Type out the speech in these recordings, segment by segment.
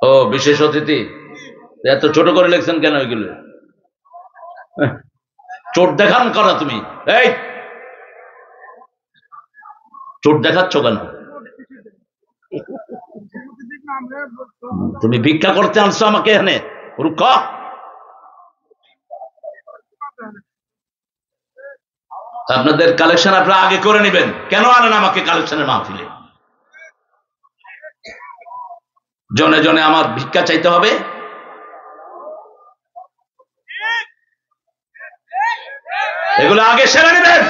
ও বিশেষ অতিথি, এত ছোট করে লিখছেন কেন ওইগুলো? চোট দেখান করা তুমি, এই চোট দেখাচ্ছ কেন? তুমি ভিক্ষা করতে আনছো আমাকে এখানে? রুক্ষ, আপনাদের কালেকশন আপনারা আগে করে নেবেন, কেন আনেন আমাকে কালেকশনের মাহফিলে? জনে জনে আমার ভিক্ষা চাইতে হবে? এগুলো আগে সেরে নেবেন।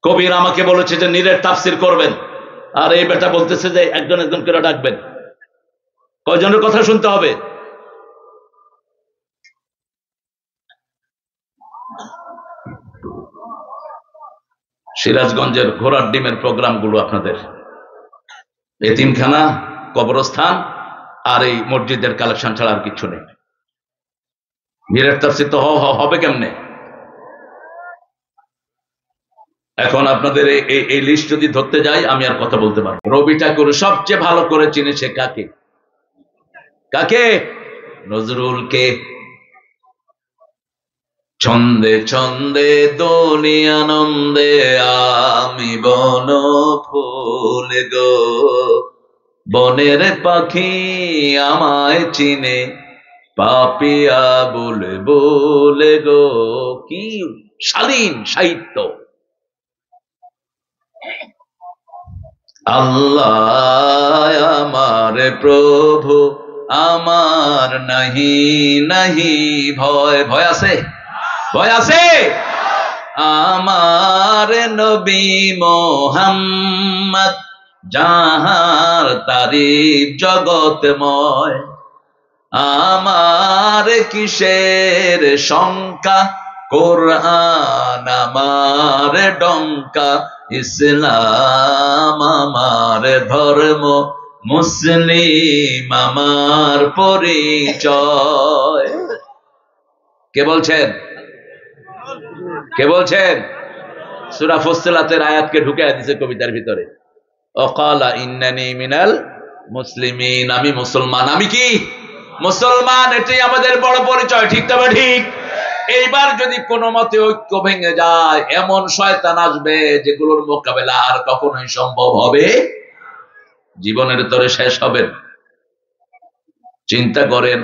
কবির আমাকে বলেছে যে নীরের তাফসির করবেন, আর এই বেটা বলতেছে যে একজন একজন করে ডাকবেন। কয়জনের কথা শুনতে হবে? সিরাজগঞ্জের ঘোড়ার ডিমের প্রোগ্রামগুলো আপনাদের, এতিমখানা, কবরস্থান আর এই মসজিদের কালেকশন ছাড়া আর কিছু নেই। নীরের তাফসির তো হবে কেমনে? এখন আপনাদের এই লিস্ট যদি ধরতে যাই আমি আর কথা বলতে পারবো। রবি ঠাকুর সবচেয়ে ভালো করে চিনেছে কাকে? কাকে? নজরুলকে। ছন্দে ছন্দে দোলি আনন্দে আমি বন ফুল গো, বনের পাখি আমায় চিনে পাপিয়া বলে বলে গো। কি শালীন সাহিত্য! আল্লাহ আমার প্রভু আমার নাহি নাহি ভয়। ভয় আছে? ভয় আছে? আমার নবী মোহাম্মদ যাহার তারিফ জগতময়, আমার কিসের শঙ্কা, কোরআন আমার ডঙ্কা, ইসলাম আমার ধর্ম, মুসলিম আমার পরিচয়। কে বলছেন? কে বলছেন? সূরা ফুসসিলাতের আয়াতকে ঢুকে দিয়েছে কবিতার ভিতরে। ওয়াকালা ইন্নানি মিনাল মুসলিমিন, আমি মুসলমান। আমি কি? মুসলমান। এটাই আমাদের বড় পরিচয়, ঠিক তবে ঠিক। এইবার যদি কোনো মতে ঐক্য ভেঙে যায়, এমন শয়তান আসবে যেগুলোর মোকাবেলা আর কখনোই সম্ভব হবে জীবনের তরে শেষ হবেন। চিন্তা করেন,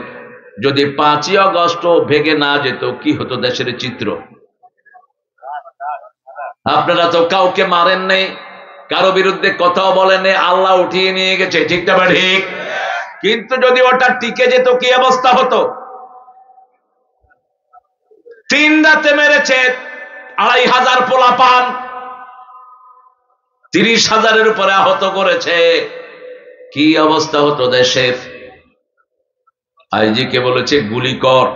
যদি 5ই আগস্ট ভেঙে না যেত কি হতো দেশের চিত্র? আপনারা তো কাউকে মারেন নেই, কারো বিরুদ্ধে কথাও বলেন নেই, আল্লাহ উঠিয়ে নিয়ে গেছে, ঠিক তবে ঠিক। কিন্তু যদি ওটা টিকে যেত কি অবস্থা হতো? 3 রাতে মেরেছে 2500 পোলাপান, 30,000-এর উপরে আহত করেছে, কি অবস্থা হতো দেশের? আইজি কে বলেছে গুলি কর,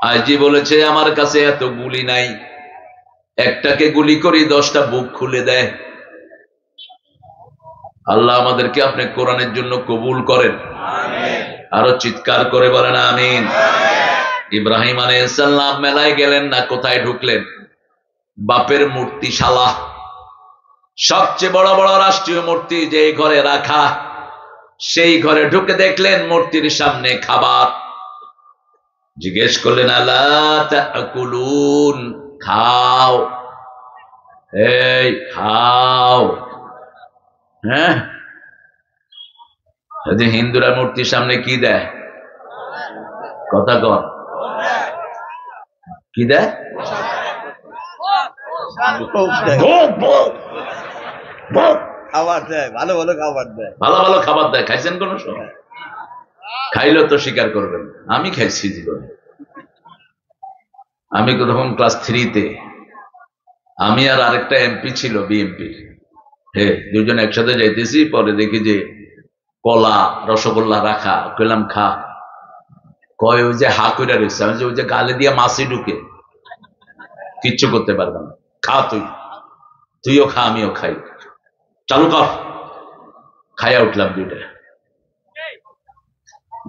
আইজি বলেছে আমার কাছে এত গুলি নাই, একটাকে গুলি করি 10টা বুক খুলে দেয়। আল্লাহ আমাদেরকে আপনি কোরআনের জন্য কবুল করেন, আরো চিৎকার করে বলেন আমিন। ইব্রাহিম আলাইহিস সালাম মেলায় গেলেন না, কোথায় ঢুকলেন? বাপের মূর্তিশালা, সবচেয়ে বড় বড় রাষ্ট্রীয় মূর্তি যে ঘরে রাখা, সেই ঘরে ঢুকে দেখলেন মূর্তির সামনে খাবার। জিজ্ঞেস করলেন আলা তাকুলুন, খাও, এই খাও। হ্যাঁ, যদি হিন্দুরা মূর্তির সামনে কি দেয়? কথা কর, কি দেয়? খাবার দেয়, ভালো ভালো খাবার দেয়, ভালো ভালো খাবার দেয়। খাইছেন কোন সময়? খাইলেও তো স্বীকার করবেন। আমি খাইছি জীবনে। আমি তখন ক্লাস 3-তে, আমি আর আরেকটা এমপি ছিল বিএমপি, হ্যাঁ, দুজন একসাথে যাইতেছি, পরে দেখি যে কলা রসগোল্লা রাখা, কইলাম খা, কয় ওই যে হা কইরা রয়েছে, আমি যে ওই যে গালে দিয়ে মাছি ঢুকে, কিচ্ছু করতে পারবে না, খা তুই, তুইও খা আমিও খাই, চালু কর। খাইয়া উঠলাম 2টা।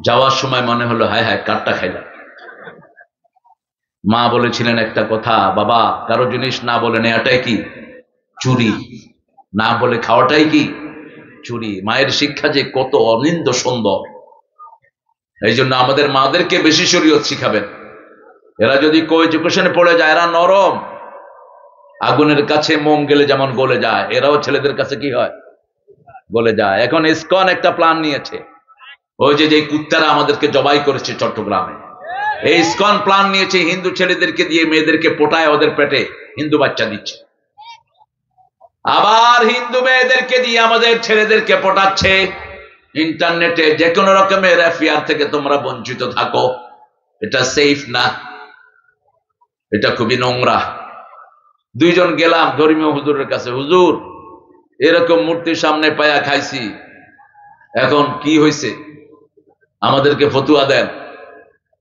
যাওয়ার সময় মনে হলো হায় হায় কারটা খাইলাম। মা বলেছিলেন একটা কথা, বাবা কারো জিনিস না বলে নেয়াটাই কি? চুরি না বলে খাওয়াটাই কি চুরি। মায়ের শিক্ষা যে কত অনিন্দ সুন্দর, এই জন্য আমাদের মাদেরকে বেশি শরীয়ত শিখাবেন। এরা যদি কোএডুকেশনে পড়ে যায়, এরা নরম, আগুনের কাছে মোম গেলে যেমন গলে যায়, এরাও ছেলেদের কাছে কি হয়, গলে যায়। এখন ইসকন একটা প্ল্যান নিয়েছে, ওই যে কুত্তারা আমাদেরকে জবাই করেছে চট্টগ্রামে, এই ইসকন প্ল্যান নিয়েছে হিন্দু ছেলেদেরকে দিয়ে মেয়েদেরকে পোটায় ওদের পেটে হিন্দু বাচ্চা দিচ্ছে, আবার হিন্দু মেয়েদেরকে দিয়ে আমাদের ছেলেদেরকে পটাচ্ছে। ইন্টারনেটে যে কোনো রকমের অ্যাফেয়ার থেকে তোমরা বঞ্চিত থাকো, এটা সেফ না, এটা খুবই নোংরা। দুইজন গেলাম ধর্মীয় হুজুরের কাছে, হুজুর এরকম মূর্তির সামনে পায়া খাইছি, এখন কি হয়েছে আমাদেরকে ফতুয়া দেন।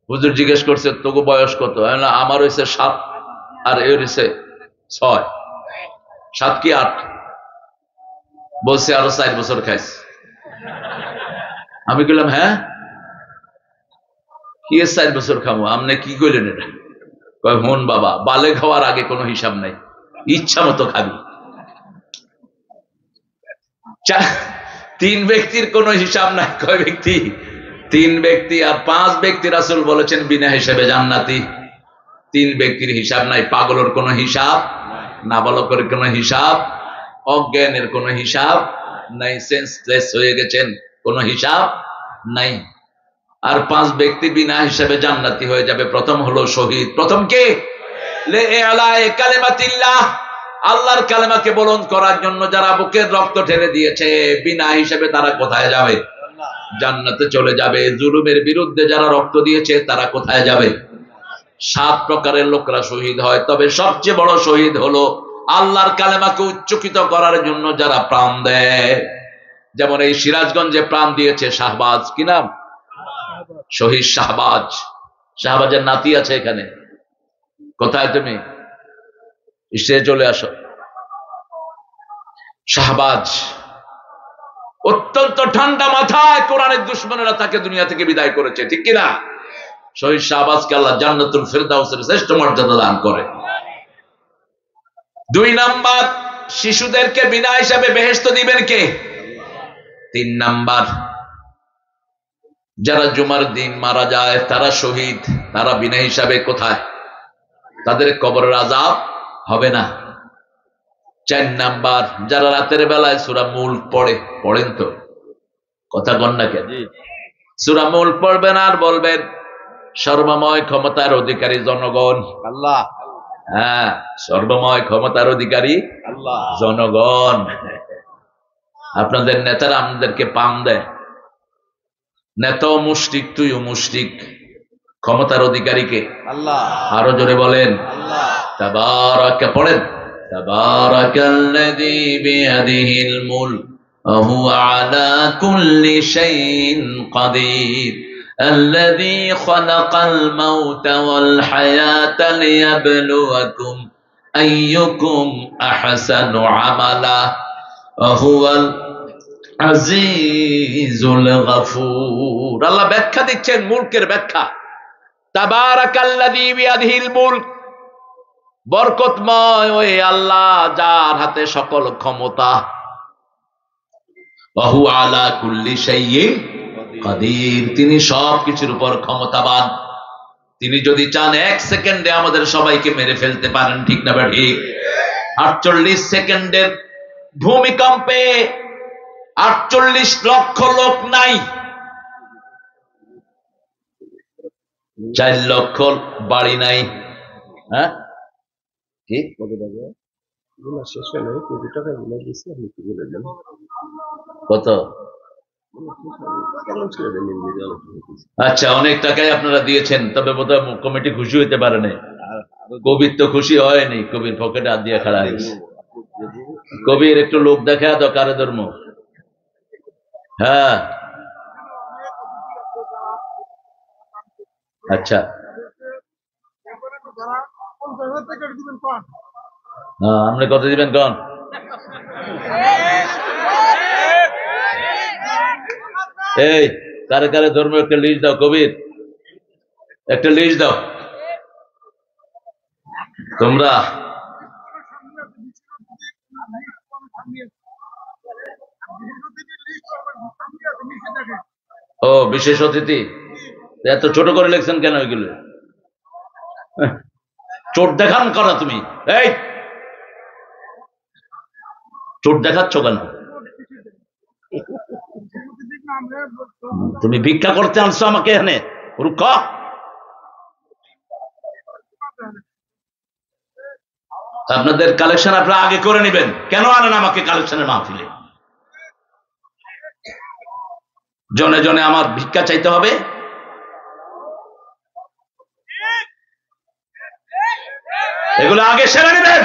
হুজুর জিজ্ঞেস করছে তোকে বয়স কত? আমার হয়েছে 7 আর এর হয়েছে 6। 7 কি 8? বলছে আরো 4 বছর খাইছি। আমি বললাম হ্যাঁ কি 4 বছর খাবো? আপনি কি কইলেন এটা? কয় হন বাবা, বালে খাওয়ার আগে কোনো হিসাব নাই, ইচ্ছা মতো খাবি। 3 ব্যক্তির কোনো হিসাব নাই। কয় ব্যক্তি? 3 ব্যক্তি, আর 5 ব্যক্তি রাসূল বলেছেন বিনা হিসাবে জান্নাতি। 3 ব্যক্তির হিসাব নাই। পাগলের কোনো হিসাব, নাবালকের কোনো হিসাব, অজ্ঞানের কোনো হিসাব নাই, সেন্সলেস হয়ে গেছেন কোনো হিসাব নাই। আর 5 ব্যক্তি বিনা হিসাবে জান্নাতি হয়ে যাবে। প্রথম হলো শহীদ। প্রথম কে? কালিমাতিল্লাহ, আল্লাহর কালেমাকে বুলন্দ করার জন্য যারা বুকের রক্ত ঢেলে দিয়েছে, বিনা হিসাবে তারা কোথায় যাবে? জান্নাতে চলে যাবে। জুলুমের বিরুদ্ধে যারা রক্ত দিয়েছে তারা কোথায় যাবে? 7 প্রকারের লোকরা শহীদ হয়, তবে সবচেয়ে বড় শহীদ হলো আল্লাহর কালেমাকে উচ্চকিত করার জন্য যারা প্রাণ দেয়। যেমন এই সিরাজগঞ্জে প্রাণ দিয়েছে শাহবাজ, কি নাম? শহীদ শাহবাজ। শাহবাজের নাতি আছে এখানে। কোথায় তুমি? স্টেজে চলে আসো। শাহবাজ অত্যন্ত ঠান্ডা মাথায় কোরআনের দুশমনেরা তাকে দুনিয়া থেকে বিদায় করেছে, ঠিক কিনা? শহীদ শাহবাজকে আল্লাহ জান্নাতুল ফেরদাউসের শ্রেষ্ঠ মর্যাদা দান করে। 2 নাম্বার, শিশুদেরকে বিনা হিসাবে বেহেশত দিবেন কে? 3 নাম্বার, যারা জুমার দিন মারা যায় তারা শহীদ, তারা বিনা হিসাবে কোথায়? তাদের কবরের আযাব হবে না। 4 নাম্বার, যারা রাতের বেলায় সূরা মুলক পড়েন তো, কথা বল না কেন? সূরা মুলক পড়বেন আর বলবেন সর্বময় ক্ষমতার অধিকারী জনগণ আল্লাহ। হ্যাঁ, সর্বময় ক্ষমতার অধিকারী আল্লাহ, জনগণ। আপনাদের নেতারা আমাদেরকে পাম দেয়, নেতাও মুশরিক, তুইও মুশরিক। ক্ষমতার অধিকারীকে আল্লাহ। আরো জোরে বলেন আল্লাহ। তাবারাকা, পড়েন তাবারাকাল্লাযী বিয়াদিহিল মুলক ওয়া হুয়া আলা কুল্লি শাইইন কাদির আল্লাযী খালাকাল মাউতা ওয়াল হায়াতা লিয়াবলুয়াকুম আইয়ুকুম আহসানু আমালা ওয়া হুয়াল আজিজুল গফুর। আল্লাহ ব্যাখ্যা দিচ্ছেন, মুলকের ব্যাখ্যা। তাবারাকাল্লাযী বিয়াদিহিল মুলক, বরকতময় ওই আল্লাহ যার হাতে সকল ক্ষমতা। ওয়া হুয়া আলা কুল্লি শাইইন কাদির, তিনি সবকিছুর উপর ক্ষমতাবান। তিনি যদি চান 1 সেকেন্ডে আমাদের সবাইকে মেরে ফেলতে পারেন, ঠিক না ঠিক? 48 সেকেন্ডের ভূমিকম্পে 48 লক্ষ লোক নাই, 4 লক্ষ বাড়ি নাই। হ্যাঁ, কি কত? আচ্ছা, অনেক টাকাই আপনারা দিয়েছেন, তবে বোধহয় কমিটি খুশি হইতে পারে নাই। কবির তো খুশি হয়নি, কবির পকেটে হাত দিয়ে খাড়া হয়েছে। কবির একটু লোক দেখা দাও, কারে ধর্ম। হ্যাঁ, আচ্ছা, হ্যাঁ, আপনি কত দিবেন কন? এই কারে কারে ধর্ম একটা লিস্ট দাও, কবির একটা লিস্ট দাও। তোমরা ও বিশেষ অতিথি, এত ছোট করে লিখছেন কেন ওইগুলো? চোট দেখান করা তুমি, এই চোট দেখাচ্ছ কেন? তুমি ভিক্ষা করতে আনছো আমাকে এখানে? রুক, আপনাদের কালেকশন আপনারা আগে করে নেবেন, কেন আনেন আমাকে কালেকশনের মাহফিলে? জনে জনে আমার ভিক্ষা চাইতে হবে? এগুলো আগে সেরে নেবেন।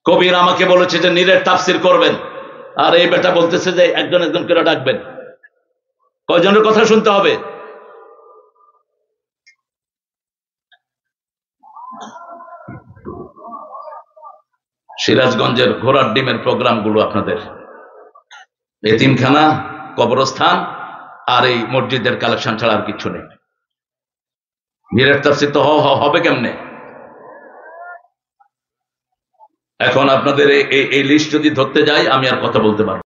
কবির আমাকে বলেছে যে নীরের তাফসির করবেন, আর এই বেটা বলতেছে যে একজন একজন করে ডাকবেন। কয়জনের কথা শুনতে হবে? সিরাজগঞ্জের ঘোড়ার ডিমের প্রোগ্রামগুলো আপনাদের, এতিমখানা, কবরস্থান আর এই মসজিদের কালেকশন ছাড়া আর কিছু নেই। নীরের তাফসির তো হবে কেমনে? এখন আপনাদের এই লিস্ট যদি ধরতে যাই আমি আর কথা বলতে পারবো।